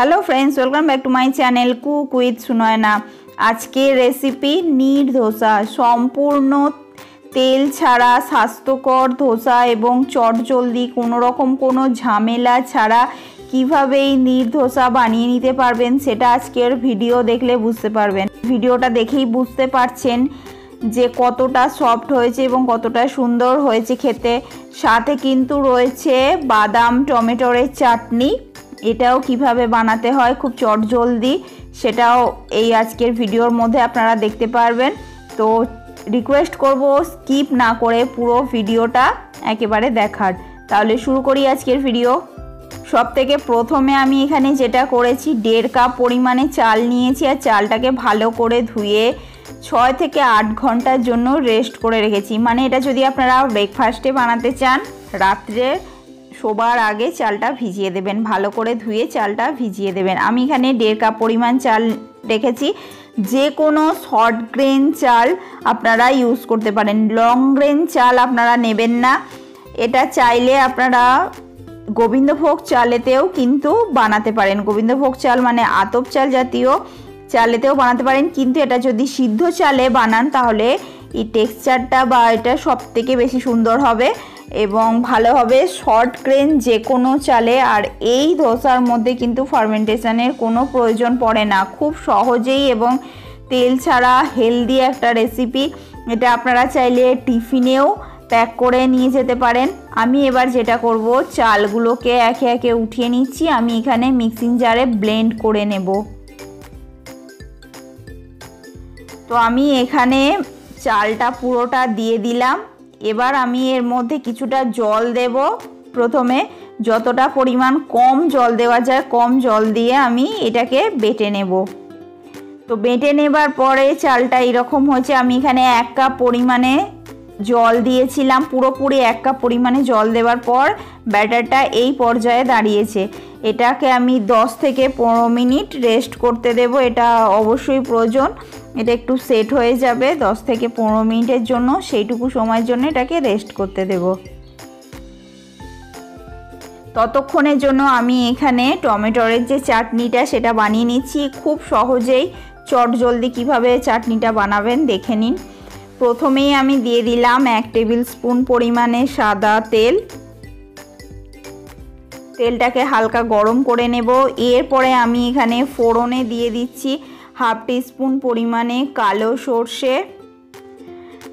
Hello friends, welcome back to my channel cook with Sunayana. आज के recipe नीर धोसा, सम्पूर्ण तेल छाड़ा स्वास्थ्यकर धोसा एवं चटजल्दी कोनो रकम कोनो झमेला छाड़ा কিভাবে এই নীর ধোসা বানিয়ে নিতে পারবেন সেটা আজকের ভিডিও দেখলে বুঝতে পারবেন। ভিডিওটা দেখেই বুঝতে পারছেন যে কতটা সফট হয়েছে এবং কতটা সুন্দর হয়েছে খেতে। সাথে কিন্তু রয়েছে বাদাম টমেটোর চাটনি, এটাও কিভাবে বানাতে হয় খুব চটজলদি সেটাও এই আজকের ভিডিওর মধ্যে আপনারা দেখতে পারবেন। তো রিকোয়েস্ট করব স্কিপ না করে পুরো ভিডিওটা একেবারে দেখার। তাহলে শুরু করি আজকের ভিডিও। সবথেকে প্রথমে আমি এখানে যেটা করেছি 1.5 কাপ পরিমাণে চাল নিয়েছি আর চালটাকে ভালো করে ধুয়ে 6 থেকে 8 ঘন্টার জন্য রেস্ট করে রেখেছি। মানে এটা যদি আপনারা ব্রেকফাস্টে বানাতে চান রাত্রে শোবার আগে চালটা ভিজিয়ে দেবেন, ভালো করে ধুয়ে চালটা ভিজিয়ে দেবেন। আমি এখানে 1.5 কাপ পরিমাণ চাল রেখেছি। যে কোনো শর্ট গ্রেন চাল আপনারা ইউজ করতে পারেন, লং গ্রেন চাল আপনারা নেবেন না। এটা চাইলে আপনারা গোবিন্দভোগ চালেতেও কিন্তু বানাতে পারেন। গোবিন্দভোগ চাল মানে আতপ চাল জাতীয় চালেতেও বানাতে পারেন, কিন্তু এটা যদি সিদ্ধ চালে বানান তাহলে এই টেক্সচারটা বা এটা সবথেকে বেশি সুন্দর হবে এবং ভালো হবে শর্ট গ্রেন যে কোনো চালে। আর এই ধোসার মধ্যে কিন্তু ফার্মেন্টেশনের কোনো প্রয়োজন পড়ে না, খুব সহজেই এবং তেল ছাড়া হেলদি একটা রেসিপি। এটা আপনারা চাইলে টিফিনেও প্যাক করে নিয়ে যেতে পারেন। আমি এবার যেটা করব চালগুলোকে একে একে উঠিয়ে নিচ্ছি। আমি এখানে মিক্সিং জারে ব্লেন্ড করে নেব। তো আমি এখানে চালটা পুরোটা দিয়ে দিলাম। এবার আমি এর মধ্যে কিছুটা জল দেব। প্রথমে যতটা পরিমাণ কম জল দেওয়া যায় কম জল দিয়ে আমি এটাকে বেটে নেব। তো বেটে নেবার পরে চালটা এরকম হয়েছে। আমি এখানে 1 কাপ পরিমাণে জল দিয়েছিলাম, পুরোপুরি 1 কাপ পরিমাণে জল দেওয়ার পর ব্যাটারটা এই পর্যায়ে দাঁড়িয়েছে। এটাকে আমি 10 থেকে 15 মিনিট রেস্ট করতে দেব, এটা অবশ্যই প্রয়োজন। এটা একটু সেট হয়ে যাবে 10 থেকে 15 মিনিটের জন্য, সেইটুকু সময়ের জন্য এটাকে রেস্ট করতে দেব। ততক্ষণের জন্য আমি এখানে টমেটোর যে চাটনিটা সেটা বানিয়ে নিচ্ছি। খুব সহজেই চটজলদি কিভাবে চাটনিটা বানাবেন দেখে নিন। প্রথমেই আমি দিয়ে দিলাম 1 টেবিল স্পুন পরিমাণে সাদা তেল। তেলটাকে হালকা গরম করে নেব। এরপরে আমি এখানে ফোড়নে দিয়ে দিচ্ছি 1/2 টিস্পুন পরিমাণে কালো সর্ষে,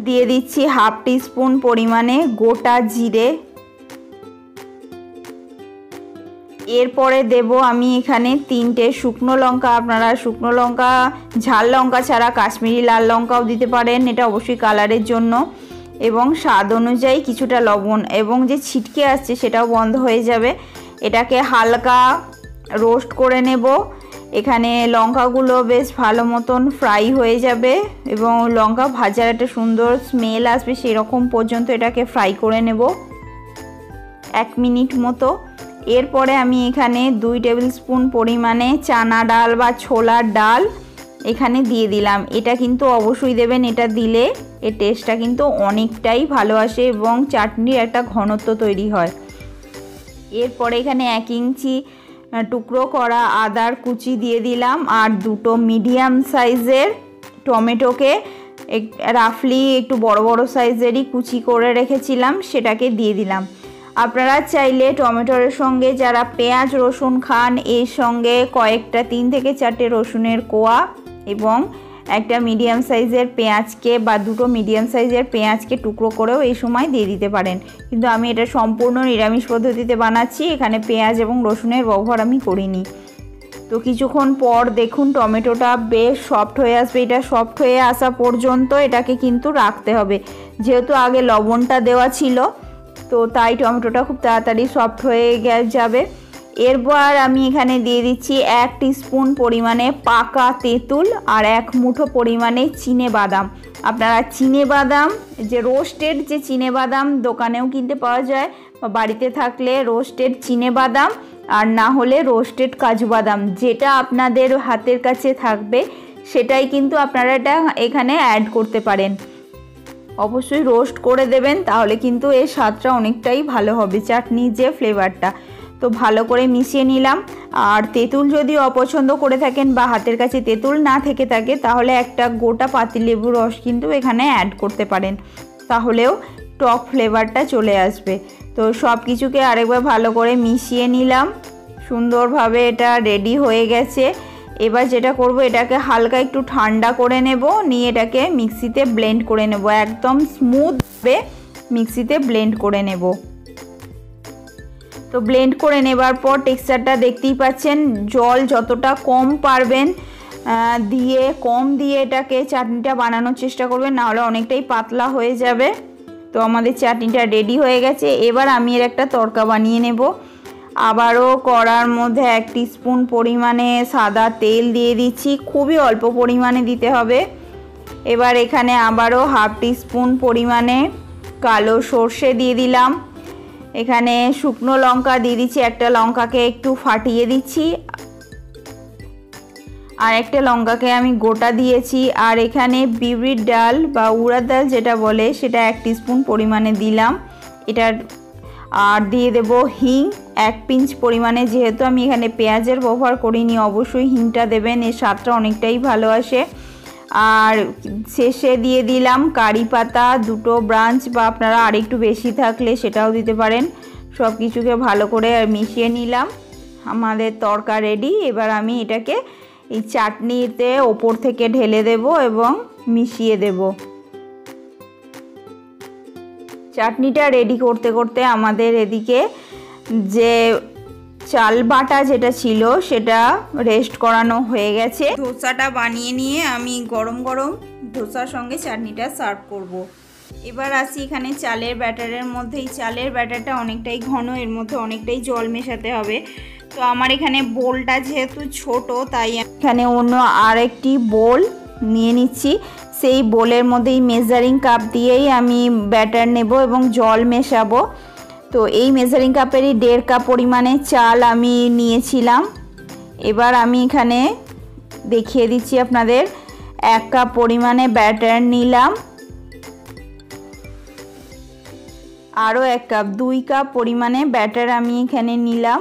দিয়ে দিচ্ছি 1/2 টিস্পুন পরিমাণে গোটা জিরে। এরপরে দেব আমি এখানে 3টে শুকনো লঙ্কা। আপনারা শুকনো লঙ্কা ঝাল লঙ্কা ছাড়া কাশ্মীরি লাল লঙ্কাও দিতে পারেন, এটা অবশ্যই কালারের জন্য। এবং স্বাদ অনুযায়ী কিছুটা লবণ, এবং যে ছিটকে আসছে সেটাও বন্ধ হয়ে যাবে। এটাকে হালকা রোস্ট করে নেব। এখানে লঙ্কাগুলো বেশ ভালো মতন ফ্রাই হয়ে যাবে এবং লঙ্কা ভাজার একটা সুন্দর স্মেল আসবে, সেই রকম পর্যন্ত এটাকে ফ্রাই করে নেব 1 মিনিট মতো। এরপরে আমি এখানে 2 টেবিল স্পুন পরিমাণে চানা ডাল বা ছোলার ডাল এখানে দিয়ে দিলাম। এটা কিন্তু অবশ্যই দেবেন, এটা দিলে এর টেস্টটা কিন্তু অনেকটাই ভালো আসে এবং চাটনির একটা ঘনত্ব তৈরি হয়। এরপরে এখানে 1 ইঞ্চি টুকরো করা আদার কুচি দিয়ে দিলাম আর 2টো মিডিয়াম সাইজের টমেটোকে রাফলি একটু বড় বড় সাইজেরই কুচি করে রেখেছিলাম সেটাকে দিয়ে দিলাম। আপনারা চাইলে টমেটোর সঙ্গে যারা পেঁয়াজ রসুন খান এর সঙ্গে কয়েকটা 3 থেকে 4টে রসুনের কোয়া এবং একটা মিডিয়াম সাইজের পেঁয়াজকে বা 2টো মিডিয়াম সাইজের পেঁয়াজকে টুকরো করেও এই সময় দিয়ে দিতে পারেন, কিন্তু আমি এটা সম্পূর্ণ নিরামিষ পদ্ধতিতে বানাচ্ছি, এখানে পেঁয়াজ এবং রসুনের ব্যবহার আমি করিনি। তো কিছুক্ষণ পর দেখুন টমেটোটা বেশ সফট হয়ে আসবে। এটা সফট হয়ে আসা পর্যন্ত এটাকে কিন্তু রাখতে হবে, যেহেতু আগে লবণটা দেওয়া ছিল তো তাই টমেটোটা খুব তাড়াতাড়ি সফট হয়ে যাবে। এরপর আমি এখানে দিয়ে দিচ্ছি 1 টিস্পুন পরিমাণে পাকা তেঁতুল আর 1 মুঠো পরিমাণে চিনে বাদাম। আপনারা চিনে বাদাম যে রোস্টেড যে চিনে বাদাম দোকানেও কিনতে পাওয়া যায়, বা বাড়িতে থাকলে রোস্টেড চিনে বাদাম আর না হলে রোস্টেড কাজু বাদাম, যেটা আপনাদের হাতের কাছে থাকবে সেটাই কিন্তু আপনারা এটা এখানে অ্যাড করতে পারেন। অবশ্যই রোস্ট করে দেবেন, তাহলে কিন্তু এর স্বাদটা অনেকটাই ভালো হবে, চাটনির যে ফ্লেভারটা। তো ভালো করে মিশিয়ে নিলাম। আর তেঁতুল যদি অপছন্দ করে থাকেন বা হাতের কাছে তেঁতুল না থেকে থাকে তাহলে একটা গোটা পাতিলেবুর রস কিন্তু এখানে অ্যাড করতে পারেন, তাহলেও টক ফ্লেভারটা চলে আসবে। তো সব কিছুকে আরেকবার ভালো করে মিশিয়ে নিলাম, সুন্দরভাবে এটা রেডি হয়ে গেছে। এবার যেটা করব, এটাকে হালকা একটু ঠান্ডা করে নেব, নিয়ে এটাকে মিক্সিতে ব্লেন্ড করে নেব, একদম স্মুথভাবে মিক্সিতে ব্লেন্ড করে নেব। তো ব্লেন্ড করে নেবার পর টেক্সচারটা দেখতেই পাচ্ছেন, জল যতটা কম পারবেন কম দিয়ে এটাকে চাটনিটা বানানোর চেষ্টা করবেন, নাহলে অনেকটাই পাতলা হয়ে যাবে। তো আমাদের চাটনিটা রেডি হয়ে গেছে। এবার আমি এর একটা তড়কা বানিয়ে নেব। আবারও কড়ার মধ্যে 1 টিস্পুন পরিমাণে সাদা তেল দিয়ে দিচ্ছি, খুবই অল্প পরিমাণে দিতে হবে। এবার এখানে আবারও 1/2 টিস্পুন পরিমাণে কালো সর্ষে দিয়ে দিলাম। এখানে শুকনো লঙ্কা দিয়ে দিচ্ছি, একটা লঙ্কাকে একটু ফাটিয়ে দিচ্ছি, আর একটা লঙ্কাকে আমি গোটা দিয়েছি। আর এখানে বিউলির ডাল বা উড়ার ডাল যেটা বলে সেটা 1 টিস্পুন পরিমাণে দিলাম এটার। আর দিয়ে দেব হিং 1 পিঞ্চ পরিমাণে, যেহেতু আমি এখানে পেঁয়াজের ব্যবহার করিনি, অবশ্যই হিংটা দেবেন, এর স্বাদটা অনেকটাই ভালো আসে। আর শেষে দিয়ে দিলাম কারি পাতা 2টো ব্রাঞ্চ, বা আপনারা আরেকটু বেশি থাকলে সেটাও দিতে পারেন। সব কিছুকে ভালো করে মিশিয়ে নিলাম, আমাদের তড়কা রেডি। এবার আমি এটাকে এই চাটনিতে ওপর থেকে ঢেলে দেব এবং মিশিয়ে দেব। চাটনিটা রেডি করতে করতে আমাদের এদিকে যে চাল বাটা যেটা ছিল সেটা রেস্ট করানো হয়ে গেছে। ধোসাটা বানিয়ে নিয়ে আমি গরম গরম ধোসার সঙ্গে চাটনিটা সার্ভ করব। এবার আসি এখানে চালের ব্যাটারের মধ্যে। এই চালের ব্যাটারটা অনেকটাই ঘন, এর মধ্যে অনেকটাই জল মেশাতে হবে। তো আমার এখানে বোলটা যেহেতু ছোট, তাই এখানে অন্য আরেকটি বোল নিয়ে নিচ্ছি। সেই বোলের মধ্যেই মেজারিং কাপ দিয়েই আমি ব্যাটার নেব এবং জল মেশাবো। তো এই মেজারিং কাপেরই 1.5 কাপ পরিমাণে চাল আমি নিয়েছিলাম। এবার আমি এখানে দেখিয়ে দিচ্ছি আপনাদের, 1 কাপ পরিমাণে ব্যাটার নিলাম, আরও 1 কাপ, 2 কাপ পরিমাণে ব্যাটার আমি এখানে নিলাম।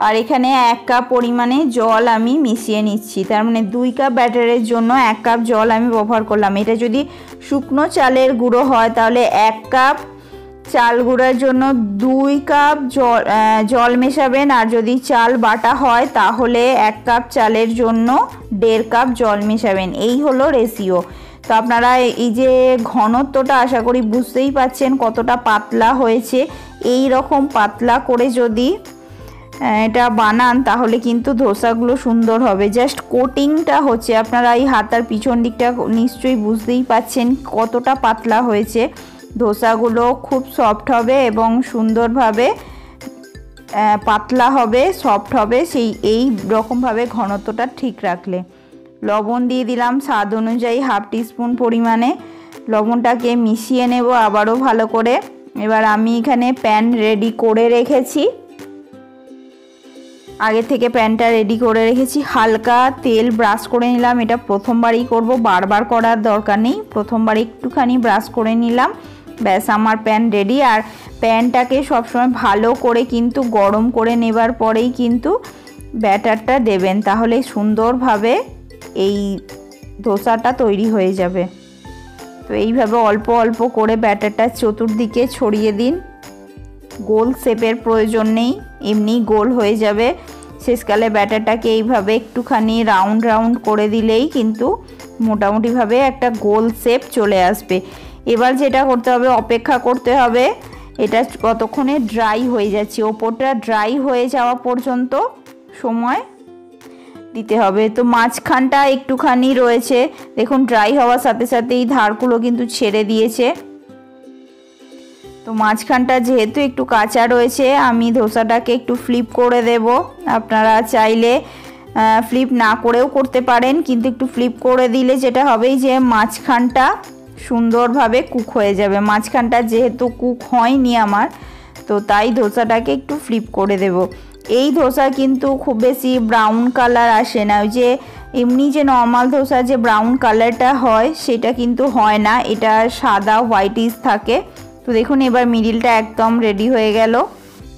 আর এখানে 1 কাপ পরিমাণে জল আমি মিশিয়ে নিচ্ছি, তার মানে 2 কাপ ব্যাটারের জন্য 1 কাপ জল আমি ব্যবহার করলাম। এটা যদি শুকনো চালের গুঁড়ো হয় তাহলে 1 কাপ চাল গুঁড়োর জন্য 2 কাপ জল মেশাবেন, আর যদি চাল বাটা হয় তাহলে 1 কাপ চালের জন্য 1.5 কাপ জল মেশাবেন। এই হলো রেশিও। তো আপনারা এই যে ঘনত্বটা আশা করি বুঝতেই পাচ্ছেন কতটা পাতলা হয়েছে। এই রকম পাতলা করে যদি এটা বানান তাহলে কিন্তু ধোসাগুলো সুন্দর হবে। জাস্ট কোটিংটা হচ্ছে, আপনারা এই হাতার পিছন দিকটা নিশ্চয়ই বুঝতেই পাচ্ছেন কতটা পাতলা হয়েছে। ধোসাগুলো খুব সফট হবে এবং সুন্দরভাবে পাতলা হবে, সফট হবে, এই রকমভাবে ঘনত্বটা ঠিক রাখলে। লবণ দিয়ে দিলাম স্বাদ অনুযায়ী 1/2 টিস্পুন পরিমাণে, লবণটাকে মিশিয়ে নেব আবারও ভালো করে। এবার আমি এখানে প্যান রেডি করে রেখেছি, আগে থেকে প্যানটা রেডি করে রেখেছি। হালকা তেল ব্রাশ করে নিলাম, এটা প্রথমবারই করব, বারবার করার দরকার নেই, প্রথমবার একটুখানি ব্রাশ করে নিলাম, ব্যাস আমার প্যান রেডি। আর প্যানটাকে সবসময় ভালো করে কিন্তু গরম করে নেবার পরেই কিন্তু ব্যাটারটা দেবেন, তাহলে সুন্দরভাবে এই ধোসাটা তৈরি হয়ে যাবে। তো এইভাবে অল্প অল্প করে ব্যাটারটা চতুর্দিকে ছড়িয়ে দিন, গোল শেপের প্রয়োজন নেই, এমনি গোল হয়ে যাবে। শেষকালে ব্যাটারটাকে এইভাবে একটুখানি রাউন্ড রাউন্ড করে দিলেই কিন্তু মোটামুটিভাবে একটা গোল শেপ চলে আসবে। এবার যেটা করতে হবে, অপেক্ষা করতে হবে এটা কতক্ষণে ড্রাই হয়ে যাচ্ছে, ওপরটা ড্রাই হয়ে যাওয়া পর্যন্ত সময় দিতে হবে। তো মাঝখানটা একটুখানি রয়েছে, দেখুন ড্রাই হওয়ার সাথে সাথেই ধারগুলো কিন্তু ছেড়ে দিয়েছে। তো মাঝখানটা যেহেতু একটু কাঁচা রয়েছে, আমি ধোসাটাকে একটু ফ্লিপ করে দেব। আপনারা চাইলে ফ্লিপ না করেও করতে পারেন, কিন্তু একটু ফ্লিপ করে দিলে যেটা হবে যে মাঝখানটা সুন্দরভাবে কুক হয়ে যাবে। মাঝখানটা যেহেতু কুক হয়নি আমার, তো তাই ধোসাটাকে একটু ফ্লিপ করে দেব। এই ধোসা কিন্তু খুব বেশি ব্রাউন কালার আসে না, ওই যে এমনি যে নর্মাল ধোসা যে ব্রাউন কালারটা হয় সেটা কিন্তু হয় না, এটা সাদা হোয়াইটিশ থাকে। তো দেখুন এবার মিডিলটা একদম রেডি হয়ে গেল।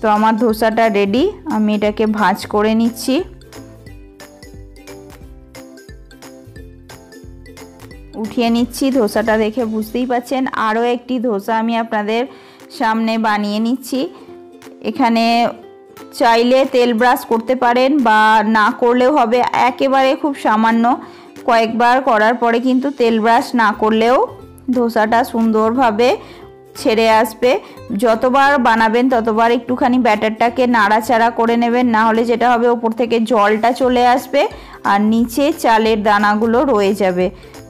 তো আমার ধোসাটা রেডি, আমি এটাকে ভাঁজ করে নিচ্ছি। উঠিয়ে নিচ্ছি। ধোসাটা দেখে বুঝতেই পাচ্ছেন আরও একটি ধোসা আমি আপনাদের সামনে বানিয়ে নিচ্ছি। এখানে চাইলে তেল ব্রাশ করতে পারেন বা না করলেও হবে, একেবারে খুব সামান্য কয়েকবার করার পরে কিন্তু তেল ব্রাশ না করলেও ধোসাটা সুন্দরভাবে ছেড়ে আসবে। যতবার বানাবেন ততবার একটুখানি ব্যাটারটাকে নাড়াচাড়া করে নেবেন, না হলে যেটা হবে ওপর থেকে জলটা চলে আসবে আর নিচে চালের দানাগুলো রয়ে যাবে।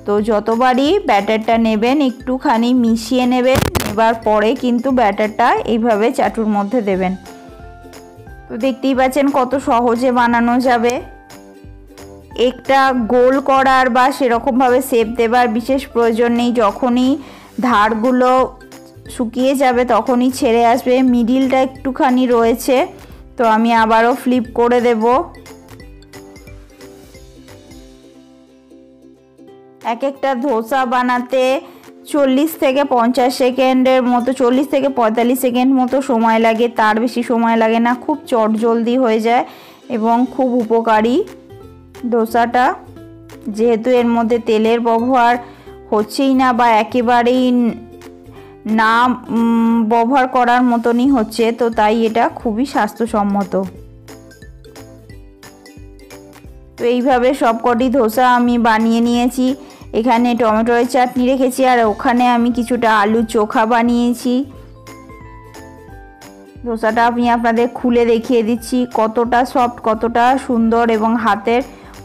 তো যতবারই ব্যাটারটা নেবেন একটুখানি মিশিয়ে নেবেন, এবার পরে কিন্তু ব্যাটারটা এইভাবে চাটুর মধ্যে দেবেন। তো দেখতেই পাচ্ছেন কত সহজে বানানো যাবে। একটা গোল করার বা সেরকমভাবে শেপ দেবার বিশেষ প্রয়োজন নেই, যখনই ধারগুলো শুকিয়ে যাবে তখনই ছেড়ে আসবে। মিডিলটা একটুখানি রয়েছে, তো আমি আবারও ফ্লিপ করে দেব। এক একটা ধোসা বানাতে 40 থেকে 50 সেকেন্ডের মতো, 40 থেকে 45 সেকেন্ড মতো সময় লাগে, তার বেশি সময় লাগে না। খুব চটজলদি হয়ে যায় এবং খুব উপকারী ধোসাটা, যেহেতু এর মধ্যে তেলের ব্যবহার হচ্ছেই না বা একেবারেই না ব্যবহার করার মতনই হচ্ছে, তো তাই এটা খুবই স্বাস্থ্যসম্মত। তো এইভাবে সবকটি ধোসা আমি বানিয়ে নিয়েছি। এখানে টমেটোর চাটনি রেখেছি আর ওখানে আমি কিছুটা আলু চোখা বানিয়েছি। ধোসাটা আমি আপনাদের খুলে দেখিয়ে দিচ্ছি কতটা সফট, কতটা সুন্দর এবং হাতের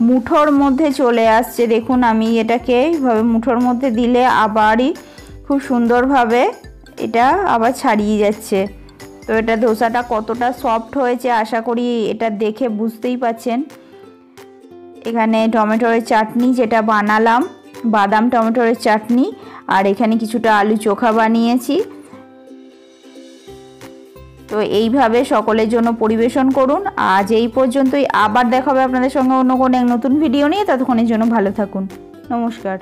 মুঠোর মধ্যে চলে আসছে। দেখুন আমি এটাকে এইভাবে মুঠোর মধ্যে দিলে আবারই খুব সুন্দরভাবে এটা আবার ছাড়িয়ে যাচ্ছে। তো এটা ধোসাটা কতটা সফট হয়েছে আশা করি এটা দেখে বুঝতেই পাচ্ছেন। এখানে টমেটোর চাটনি যেটা বানালাম, বাদাম টমেটোর চাটনি, আর এখানে কিছুটা আলু চোখা বানিয়েছি। তো এইভাবে সকলের জন্য পরিবেশন করুন। আজ এই পর্যন্তই, আবার দেখা হবে আপনাদের সঙ্গে অন্য কোনো এক নতুন ভিডিও নিয়ে। ততক্ষণের জন্য ভালো থাকুন, নমস্কার।